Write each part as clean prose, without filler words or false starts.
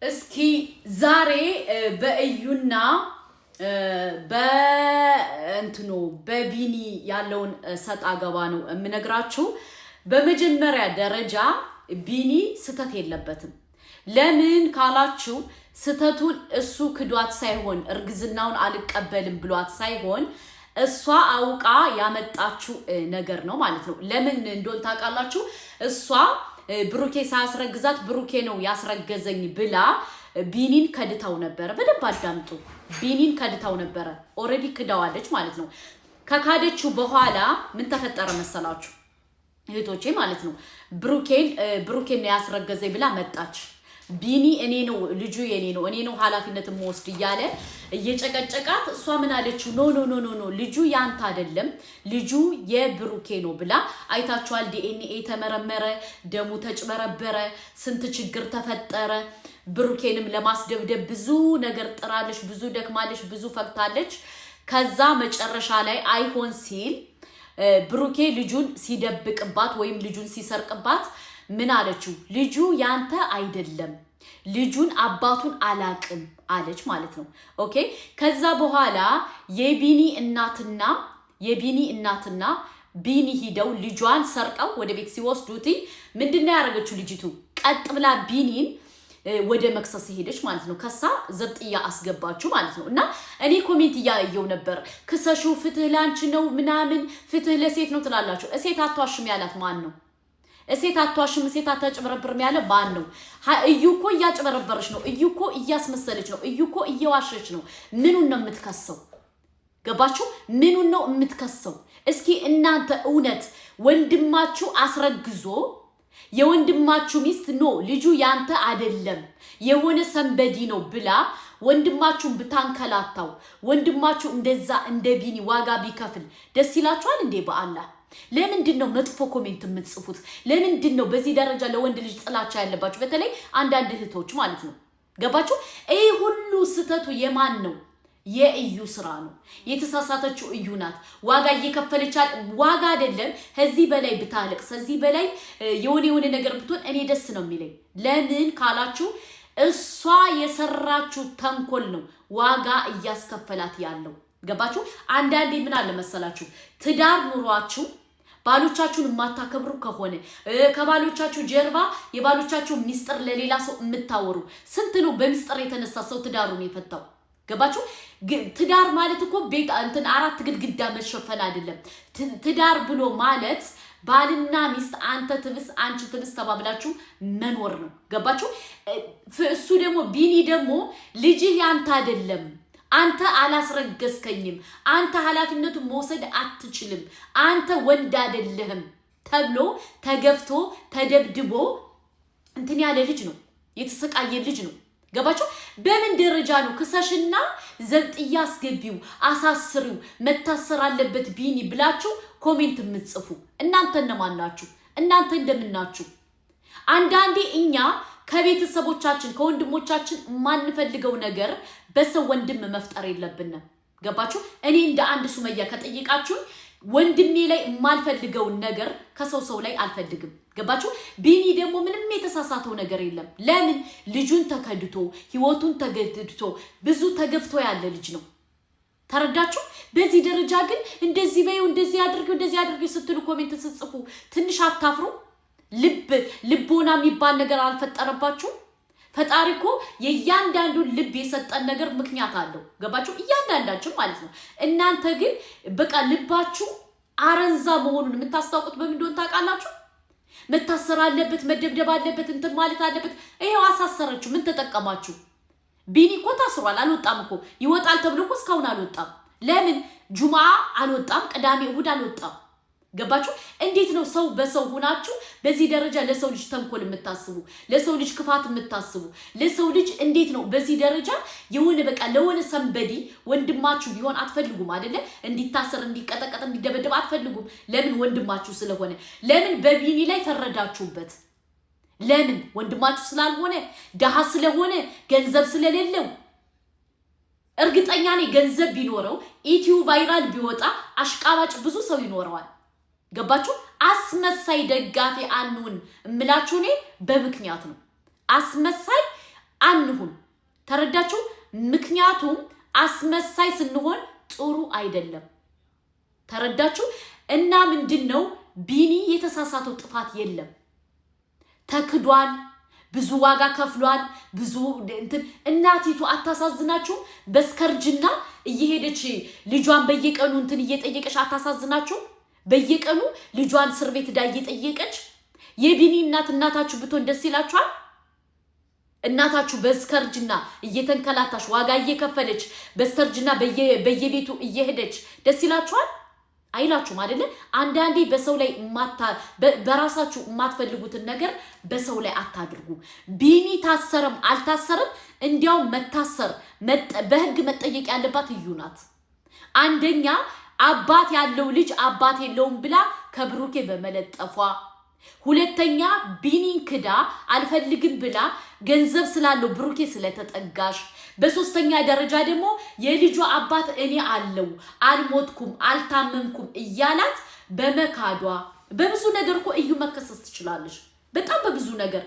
እስኪ ዛሬ በእዩና በእንትኑ በቢኒ ያለውን ሰጣ ገባ ነው የምነግራችሁ። በመጀመሪያ ደረጃ ቢኒ ስተት የለበትም። ለምን ካላችሁ ስተቱን እሱ ክዷት ሳይሆን እርግዝናውን አልቀበልም ብሏት ሳይሆን እሷ አውቃ ያመጣችው ነገር ነው ማለት ነው። ለምን እንደሆነ ታውቃላችሁ? እሷ ብሩኬ ሳያስረግዛት ብሩኬ ነው ያስረገዘኝ ብላ ቢኒን ከድታው ነበር። በደንብ አዳምጡ። ቢኒን ከድታው ነበር። ኦሬዲ ክዳዋለች ማለት ነው። ከካደችው በኋላ ምን ተፈጠረ መሰላችሁ እህቶቼ ማለት ነው? ብሩኬን ነው ያስረገዘኝ ብላ መጣች። ቢኒ እኔ ነው ልጁ የኔ ነው እኔ ነው ኃላፊነቱን ወስድ እያለ እየጨቀጨቃት እሷ ምን አለችው? ኖ ልጁ ያንተ አይደለም ልጁ የብሩኬ ነው ብላ አይታችኋል። ዲኤንኤ ተመረመረ፣ ደሙ ተጭበረበረ፣ ስንት ችግር ተፈጠረ። ብሩኬንም ለማስደብደብ ብዙ ነገር ጥራለች፣ ብዙ ደክማለች፣ ብዙ ፈክታለች። ከዛ መጨረሻ ላይ አይሆን ሲል ብሩኬ ልጁን ሲደብቅባት ወይም ልጁን ሲሰርቅባት ምን አለችው? ልጁ ያንተ አይደለም ልጁን አባቱን አላቅም አለች ማለት ነው። ኦኬ። ከዛ በኋላ የቢኒ እናትና ቢኒ ሂደው ልጇን ሰርቀው ወደ ቤት ሲወስዱት ምንድነው ያደረገችው? ልጅቱ ቀጥ ብላ ቢኒን ወደ መክሰስ ሄደች ማለት ነው። ከሳ ዘብጥያ አስገባችሁ ማለት ነው። እና እኔ ኮሜንት እያየው ነበር። ክሰሹ ፍትህ ላንቺ ነው ምናምን ፍትህ ለሴት ነው ትላላችሁ። እሴት አትዋሽም ያላት ማን ነው? እሴት አትዋሽም እሴት አታጭበረብርም ያለ ማን ነው? እዩ እኮ እያጭበረበረች ነው። እዩ እኮ እያስመሰለች ነው። እዩ እኮ እየዋሸች ነው። ምኑን ነው የምትከሰው? ገባችሁ? ምኑን ነው የምትከሰው? እስኪ እናንተ እውነት ወንድማችሁ አስረግዞ የወንድማችሁ ሚስት ነው ልጁ ያንተ አይደለም የሆነ ሰንበዲ ነው ብላ ወንድማችሁን ብታንከላታው ወንድማችሁ እንደዛ እንደ ቢኒ ዋጋ ቢከፍል ደስ ይላችኋል እንዴ? በአላህ ለምንድን ነው መጥፎ ኮሜንት የምትጽፉት? ለምንድን ነው በዚህ ደረጃ ለወንድ ልጅ ጥላቻ ያለባችሁ? በተለይ አንዳንድ እህቶች ማለት ነው። ገባችሁ? ይሄ ሁሉ ስተቱ የማን ነው? የእዩ ስራ ነው። የተሳሳተችው እዩ ናት። ዋጋ እየከፈለቻል። ዋጋ አይደለም ከዚህ በላይ ብታለቅስ ከዚህ በላይ የሆነ ነገር ብትሆን እኔ ደስ ነው የሚለኝ። ለምን ካላችሁ እሷ የሰራችው ተንኮል ነው ዋጋ እያስከፈላት ያለው። ገባችሁ? አንዳንዴ ምን አለ መሰላችሁ? ትዳር ኑሯችሁ ባሎቻችሁን የማታከብሩ ከሆነ ከባሎቻችሁ ጀርባ የባሎቻችሁ ሚስጥር ለሌላ ሰው የምታወሩ ስንት ነው በሚስጥር የተነሳ ሰው ትዳሩን የፈታው? ገባችሁ? ትዳር ማለት እኮ ቤት እንትን አራት ግድግዳ መሸፈን አይደለም። ትዳር ብሎ ማለት ባልና ሚስት አንተ ትብስ አንቺ ትብስ ተባብላችሁ መኖር ነው። ገባችሁ? እሱ ደግሞ ቢኒ ደግሞ ልጅህ ያንተ አይደለም አንተ አላስረገዝከኝም አንተ ኃላፊነቱን መውሰድ አትችልም አንተ ወንድ አይደለህም ተብሎ ተገፍቶ ተደብድቦ እንትን ያለ ልጅ ነው። የተሰቃየ ልጅ ነው። ገባችሁ? በምን ደረጃ ነው ክሰሽና ዘብጥያ አስገቢው አሳስሪው መታሰር አለበት ቢኒ ብላችሁ ኮሜንት የምትጽፉ እናንተ እነማን ናችሁ? እናንተ እንደምናችሁ? አንዳንዴ እኛ ከቤተሰቦቻችን ከወንድሞቻችን ማንፈልገው ነገር በሰው ወንድም መፍጠር የለብንም። ገባችሁ? እኔ እንደ አንድ ሱመያ ከጠይቃችሁ ወንድሜ ላይ የማልፈልገው ነገር ከሰው ላይ አልፈልግም። ገባችሁ? ቢኒ ደግሞ ምንም የተሳሳተው ነገር የለም። ለምን ልጁን ተከድቶ ህይወቱን ተገድድቶ ብዙ ተገፍቶ ያለ ልጅ ነው። ተረዳችሁ? በዚህ ደረጃ ግን እንደዚህ በይው እንደዚህ አድርገው ስትሉ ኮሜንት ስትጽፉ ትንሽ አታፍሩ? ልቦና የሚባል ነገር አልፈጠረባችሁ? ፈጣሪ እኮ የእያንዳንዱን ልብ የሰጠን ነገር ምክንያት አለው። ገባችሁ? እያንዳንዳችሁ ማለት ነው። እናንተ ግን በቃ ልባችሁ አረንዛ መሆኑን የምታስታውቁት በምን እንደሆነ ታውቃላችሁ? መታሰር አለበት መደብደብ አለበት እንትን ማለት አለበት። ይሄው አሳሰረችሁ። ምን ተጠቀማችሁ? ቢኒ እኮ ታስሯል። አልወጣም እኮ ይወጣል ተብሎ እኮ እስካሁን አልወጣም። ለምን ጁምዓ አልወጣም? ቅዳሜ እሁድ አልወጣም። ገባችሁ? እንዴት ነው ሰው በሰው ሆናችሁ በዚህ ደረጃ ለሰው ልጅ ተንኮል የምታስቡ? ለሰው ልጅ ክፋት የምታስቡ? ለሰው ልጅ እንዴት ነው በዚህ ደረጃ የሆነ በቃ ለሆነ ሰንበዲ ወንድማችሁ ቢሆን አትፈልጉም አይደለ? እንዲታሰር እንዲቀጠቀጥ እንዲደበደብ አትፈልጉም። ለምን? ወንድማችሁ ስለሆነ። ለምን በቢኒ ላይ ተረዳችሁበት? ለምን? ወንድማችሁ ስላልሆነ ደሃ ስለሆነ ገንዘብ ስለሌለው። እርግጠኛ ነኝ ገንዘብ ቢኖረው ኢትዮ ቫይራል ቢወጣ አሽቃባጭ ብዙ ሰው ይኖረዋል። ገባችሁ? አስመሳይ ደጋፊ አንሁን እምላችሁ እኔ በምክንያት ነው። አስመሳይ አንሁን። ተረዳችሁ? ምክንያቱም አስመሳይ ስንሆን ጥሩ አይደለም። ተረዳችሁ? እና ምንድነው ቢኒ የተሳሳተው ጥፋት የለም። ተክዷል፣ ብዙ ዋጋ ከፍሏል፣ ብዙ እናቲቱ አታሳዝናችሁ? በስከርጅና እየሄደች ልጇን በየቀኑ እየጠየቀች አታሳዝናችሁ? በየቀኑ ልጇን እስር ቤት ዳ እየጠየቀች የቢኒ እናታችሁ ብትሆን ደስ ይላችኋል? እናታችሁ በስከርጅና እየተንከላታሽ ዋጋ እየከፈለች በስከርጅና በየቤቱ እየሄደች ደስ ይላችኋል? አይላችሁም አይደለ? አንዳንዴ በሰው ላይ በራሳችሁ የማትፈልጉትን ነገር በሰው ላይ አታድርጉ። ቢኒ ታሰረም አልታሰረም እንዲያው መታሰር በህግ መጠየቅ ያለባት እዩ ናት። አንደኛ አባት ያለው ልጅ አባት የለውም ብላ ከብሩኬ በመለጠፏ፣ ሁለተኛ ቢኒን ክዳ አልፈልግም ብላ ገንዘብ ስላለው ብሩኬ ስለተጠጋሽ፣ በሶስተኛ ደረጃ ደግሞ የልጇ አባት እኔ አለው አልሞትኩም አልታመምኩም እያላት በመካዷ በብዙ ነገር እኮ እዩ መከሰስ ትችላለሽ። በጣም በብዙ ነገር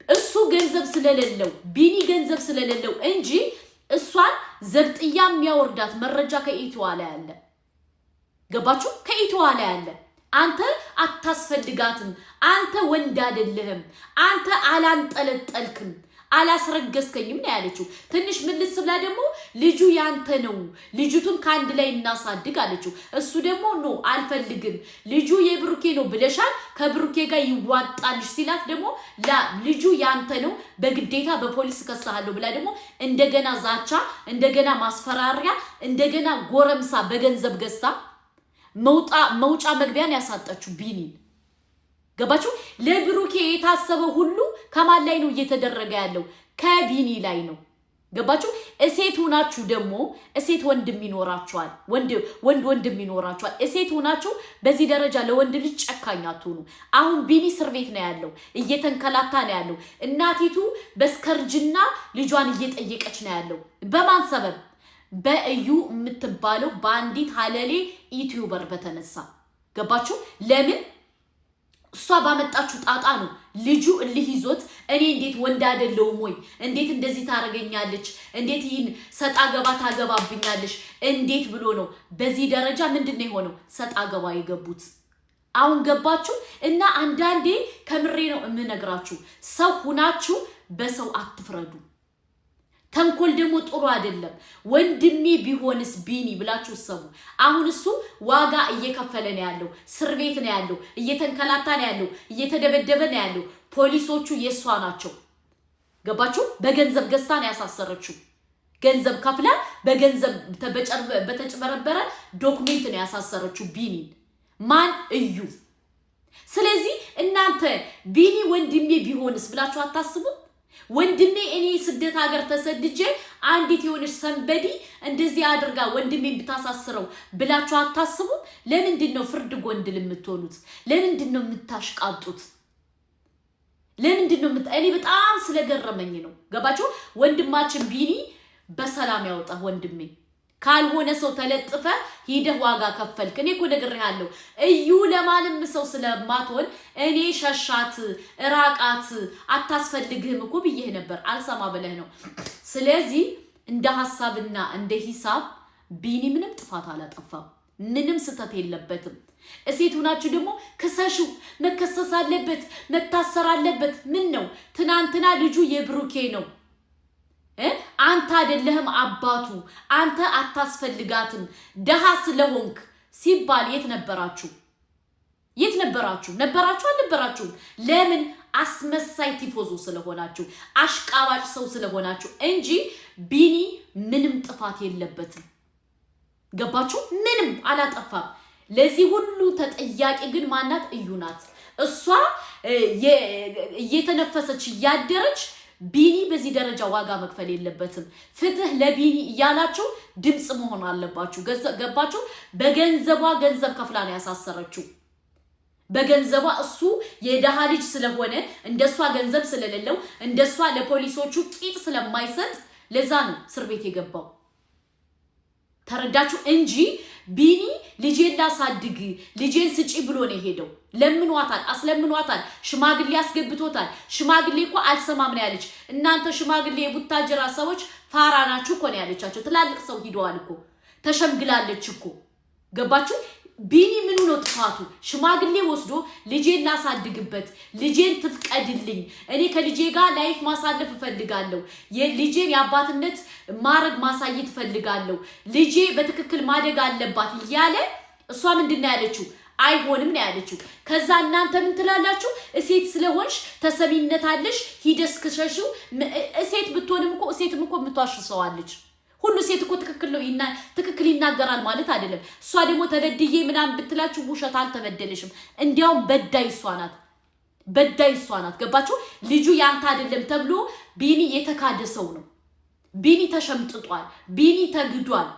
እሱ ገንዘብ ስለሌለው ቢኒ ገንዘብ ስለሌለው እንጂ እሷን ዘብጥያ የሚያወርዳት መረጃ ከኢትዮዋ ላይ አለ። ገባችሁ? ከኢትዮዋ ላይ አለ። አንተ አታስፈልጋትም፣ አንተ ወንድ አይደለህም፣ አንተ አላንጠለጠልክም፣ አላስረገስከኝም ነው ያለችው። ትንሽ ምልስ ብላ ደግሞ ልጁ ያንተ ነው፣ ልጅቱን ካንድ ላይ እናሳድግ አለችው። እሱ ደግሞ ኖ አልፈልግም፣ ልጁ የብሩኬ ነው ብለሻል፣ ከብሩኬ ጋር ይዋጣልሽ ሲላት ደግሞ ላ ልጁ ያንተ ነው፣ በግዴታ በፖሊስ ከሳሃለሁ ብላ ደግሞ እንደገና ዛቻ፣ እንደገና ማስፈራሪያ፣ እንደገና ጎረምሳ በገንዘብ ገዝታ መውጫ መግቢያን ያሳጣችሁ ቢኒ። ገባችሁ? ለብሩኬ የታሰበው ሁሉ ከማን ላይ ነው እየተደረገ ያለው? ከቢኒ ላይ ነው። ገባችሁ? እሴት ሆናችሁ ደግሞ እሴት ወንድም ይኖራችኋል፣ ወንድም ይኖራችኋል። እሴት ሆናችሁ በዚህ ደረጃ ለወንድ ልጅ ጨካኝ አትሁኑ። አሁን ቢኒ እስር ቤት ነው ያለው፣ እየተንከላታ ነው ያለው። እናቲቱ በስከርጅና ልጇን እየጠየቀች ነው ያለው። በማን ሰበብ? በእዩ የምትባለው ባንዲት ሀለሌ ዩቲዩበር በተነሳ። ገባችሁ? ለምን? እሷ ባመጣችሁ ጣጣ ነው ልጁ እልህ ይዞት እኔ እንዴት ወንድ አይደለሁም ወይ? እንዴት እንደዚህ ታረገኛለች? እንዴት ይህን ሰጣ ገባ ታገባብኛለች? እንዴት ብሎ ነው በዚህ ደረጃ ምንድነው የሆነው? ሰጣ ገባ የገቡት። አሁን ገባችሁ? እና አንዳንዴ ከምሬ ነው የምነግራችሁ፣ ሰው ሁናችሁ በሰው አትፍረዱ። ተንኮል ደግሞ ጥሩ አይደለም። ወንድሜ ቢሆንስ ቢኒ ብላችሁ ሰሙ። አሁን እሱ ዋጋ እየከፈለ ነው ያለው፣ እስር ቤት ነው ያለው፣ እየተንከላታ ነው ያለው፣ እየተደበደበ ነው ያለው። ፖሊሶቹ የሷ ናቸው። ገባችሁ? በገንዘብ ገዝታ ነው ያሳሰረችው። ገንዘብ ከፍላ በገንዘብ በተጨበረበረ ዶክሜንት ነው ያሳሰረችው ቢኒ። ማን? እዩ። ስለዚህ እናንተ ቢኒ ወንድሜ ቢሆንስ ብላችሁ አታስቡ። ወንድሜ እኔ ስደት ሀገር ተሰድጄ አንዲት የሆነች ሰንበዲ እንደዚህ አድርጋ ወንድሜን ብታሳስረው ብላችሁ አታስቡ። ለምንድን ነው ፍርድ ጎንድል የምትሆኑት? ለምንድን ነው የምታሽቃጡት? ለምንድን ነው እኔ በጣም ስለገረመኝ ነው። ገባችሁ? ወንድማችን ቢኒ በሰላም ያወጣ ወንድሜ ካልሆነ ሰው ተለጥፈ ሂደህ ዋጋ ከፈልክ። እኔ እኮ ነግሬሃለሁ እዩ ለማንም ሰው ስለማትሆን እኔ ሸሻት ራቃት አታስፈልግህም እኮ ብዬህ ነበር። አልሰማ ብለህ ነው። ስለዚህ እንደ ሐሳብና እንደ ሂሳብ ቢኒ ምንም ጥፋት አላጠፋም፣ ምንም ስተት የለበትም። እሴት ሆናችሁ ደግሞ ከሰሹ መከሰስ አለበት መታሰር አለበት። ምን ነው ትናንትና ልጁ የብሩኬ ነው፣ አንተ አይደለህም አባቱ፣ አንተ አታስፈልጋትም ደሃ ስለሆንክ ሲባል የት ነበራችሁ? የት ነበራችሁ? ነበራችሁ አልነበራችሁም? ለምን? አስመሳይ ቲፎዞ ስለሆናችሁ፣ አሽቃባጭ ሰው ስለሆናችሁ እንጂ ቢኒ ምንም ጥፋት የለበትም። ገባችሁ? ምንም አላጠፋም። ለዚህ ሁሉ ተጠያቂ ግን ማናት? እዩ ናት። እሷ እየተነፈሰች እያደረች ቢኒ በዚህ ደረጃ ዋጋ መክፈል የለበትም። ፍትህ ለቢኒ እያላችሁ ድምጽ መሆን አለባችሁ። ገባችሁ? በገንዘቧ ገንዘብ ከፍላ ነው ያሳሰረችው። በገንዘቧ እሱ የደሃ ልጅ ስለሆነ እንደሷ ገንዘብ ስለሌለው እንደሷ ለፖሊሶቹ ቂጥ ስለማይሰጥ ለዛ ነው እስር ቤት የገባው። ተረዳችሁ እንጂ ቢኒ ልጄን ላሳድግ ልጄን ስጪ ብሎ ነው ሄደው ለምኗታል አስለምኗታል ሽማግሌ ያስገብቶታል ሽማግሌ እኮ አልሰማም ነው ያለች እናንተ ሽማግሌ የቡታጅራ ሰዎች ፋራ ናችሁ እኮ ነው ያለቻቸው ትላልቅ ሰው ሂደዋል እኮ ተሸምግላለች እኮ ገባችሁ ቢኒ ምኑ ነው ጥፋቱ ሽማግሌ ወስዶ ልጄን ላሳድግበት ልጄን ትፍቀድልኝ እኔ ከልጄ ጋር ላይፍ ማሳለፍ ፈልጋለሁ የልጄን ያባትነት ማረግ ማሳየት ፈልጋለሁ ልጄ በትክክል ማደግ አለባት ይያለ እሷ ምንድነው ያለችው አይሆንም ነው ያለችው ከዛ እናንተ ምን ትላላችሁ እሴት ስለሆንሽ ተሰሚነት አለሽ ሂደስ ከሸሽው እሴት ብትሆንም እኮ እሴትም እኮ ምትዋሽሰዋለች ሁሉ ሴት እኮ ትክክል ይናገራል ማለት አይደለም እሷ ደግሞ ተበድዬ ምናም ብትላችሁ ውሸት አልተበደለሽም እንዲያው በዳይ እሷ ናት ገባችሁ ልጁ ያንተ አይደለም ተብሎ ቢኒ የተካደ ሰው ነው ቢኒ ተሸምጥጧል ቢኒ ተግዷል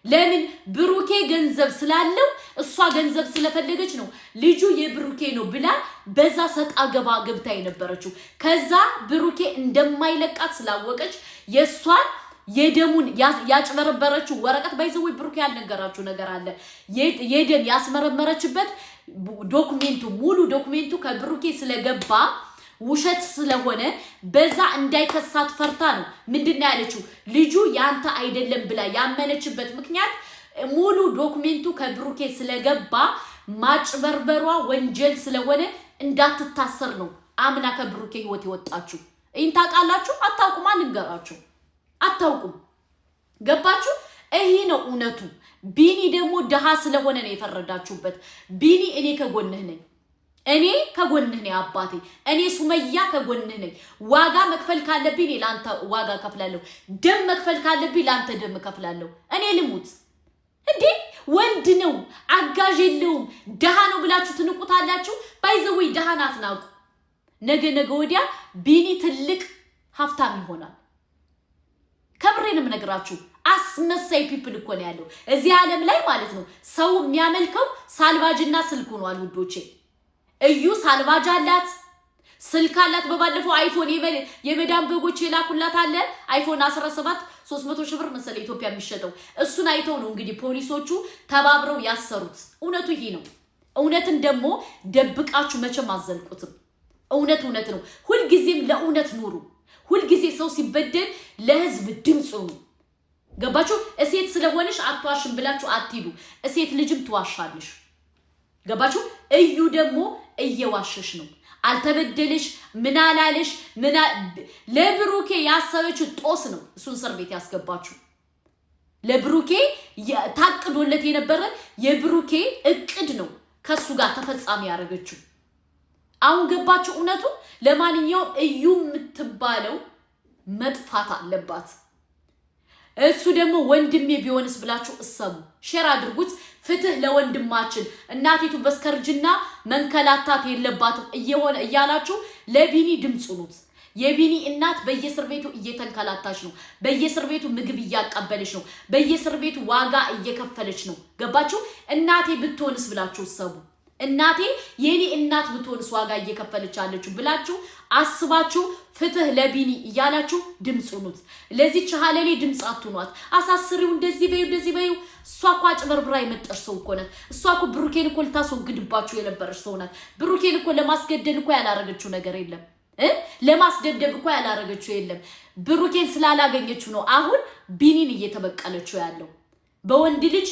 ለምን ብሩኬ ገንዘብ ስላለው እሷ ገንዘብ ስለፈለገች ነው ልጁ የብሩኬ ነው ብላ በዛ ሰጣ ገባ ገብታ የነበረችው ከዛ ብሩኬ እንደማይለቃት ስላወቀች የሷን የደሙን ያጭበረበረችው ወረቀት ባይዘው ብሩኬ ያልነገራችሁ ነገር አለ የደም ያስመረመረችበት ዶክመንቱ ሙሉ ዶክመንቱ ከብሩኬ ስለገባ ውሸት ስለሆነ በዛ እንዳይከሳት ፈርታ ነው ምንድነው ያለችው ልጁ ያንተ አይደለም ብላ ያመነችበት ምክንያት ሙሉ ዶክመንቱ ከብሩኬ ስለገባ ማጭበርበሯ ወንጀል ስለሆነ እንዳትታሰር ነው አምና ከብሩኬ ህይወት ይወጣችሁ እንታቃላችሁ አታውቁም አንገራችሁ አታውቁም ገባችሁ ይሄ ነው እውነቱ ቢኒ ደግሞ ደሃ ስለሆነ ነው የፈረዳችሁበት ቢኒ እኔ ከጎንህ ነኝ አባቴ እኔ ሱመያ ከጎንህ ነኝ ዋጋ መክፈል ካለብኝ ላንተ ዋጋ ከፍላለሁ ደም መክፈል ካለብኝ ላንተ ደም ከፍላለሁ እኔ ልሙት እንዴ ወንድ ነው አጋዥ የለውም ደሃ ነው ብላችሁ ትንቁታላችሁ ባይዘው ደሃ ናት ናቁ ነገ ወዲያ ቢኒ ትልቅ ሀብታም ይሆናል ከብሬንም ነግራችሁ አስመሳይ ፒፕል እኮ ነው ያለው እዚህ ዓለም ላይ ማለት ነው ሰው የሚያመልከው ሳልቫጅና ስልክ ሆኗል ውዶቼ እዩ ሳልቫጅ አላት ስልክ አላት በባለፈው አይፎን የመዳም በጎች የላኩላት አለ አይፎን 17 300 ሺህ ብር መሰለ ኢትዮጵያ የሚሸጠው እሱን አይተው ነው እንግዲህ ፖሊሶቹ ተባብረው ያሰሩት እውነቱ ይሄ ነው እውነትን ደግሞ ደብቃችሁ መቼም አዘልቁትም እውነት ነው ሁሉ ጊዜም ለእውነት ኑሩ ሁሉ ጊዜ ሰው ሲበደል ለህዝብ ድምጽ ነው ገባችሁ እሴት ስለሆነሽ አትዋሽም ብላችሁ አትይዱ እሴት ልጅም ትዋሻለሽ ገባችሁ እዩ ደግሞ እየዋሸሽ ነው አልተበደለሽ ምን አላለሽ ለብሩኬ ያሰበችው ጦስ ነው እሱን እስር ቤት ያስገባችሁ ለብሩኬ ታቅዶለት የነበረ የብሩኬ እቅድ ነው ከሱ ጋር ተፈጻሚ ያደረገችው አሁን ገባችሁ እውነቱ ለማንኛውም እዩ ምትባለው መጥፋት አለባት እሱ ደግሞ ወንድሜ ቢሆንስ ብላችሁ እሰቡ ሼር አድርጉት ፍትህ ለወንድማችን እናቲቱ በስከርጅና መንከላታት የለባትም እያላችሁ ለቢኒ ድምጽ ኑት የቢኒ እናት በየስር ቤቱ እየተንከላታች ነው በየስር ቤቱ ምግብ እያቀበለች ነው በየስር ቤቱ ዋጋ እየከፈለች ነው ገባችሁ እናቴ ብትሆንስ ብላችሁ እሰቡ እናቴ የኔ እናት ብትሆንስ ዋጋ እየከፈለች አለች ብላችሁ አስባችሁ ፍትህ ለቢኒ እያላችሁ ድምጽ ኑት ለዚህ ቻሃለሌ ድምጽ አትኗት አሳስሪው እንደዚህ በዩ ሷቋ ጭበርብራ የመጣሽ ሰው እኮ ናት ሷቋ ብሩኬን እኮ ልታስወግድባችሁ የነበረች ሰው ናት ብሩኬን እኮ ለማስገደል እኮ ያላረገችው ነገር የለም ለማስደደብ እኮ ያላረገችው የለም ብሩኬን ስላላገኘችው ነው አሁን ቢኒን እየተበቀለችው ያለው በወንድ ልጅ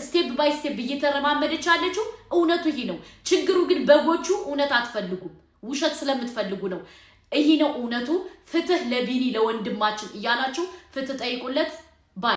ስቴፕ ባይ ስቴፕ እየተረማመደች አለችው እውነቱ ይሄ ነው ችግሩ ግን በጎቹ እውነት አትፈልጉም ውሸት ስለምትፈልጉ ነው ይሄ ነው እውነቱ ፍትህ ለቢኒ ለወንድማችን እያላችሁ ፍትህ ጠይቁለት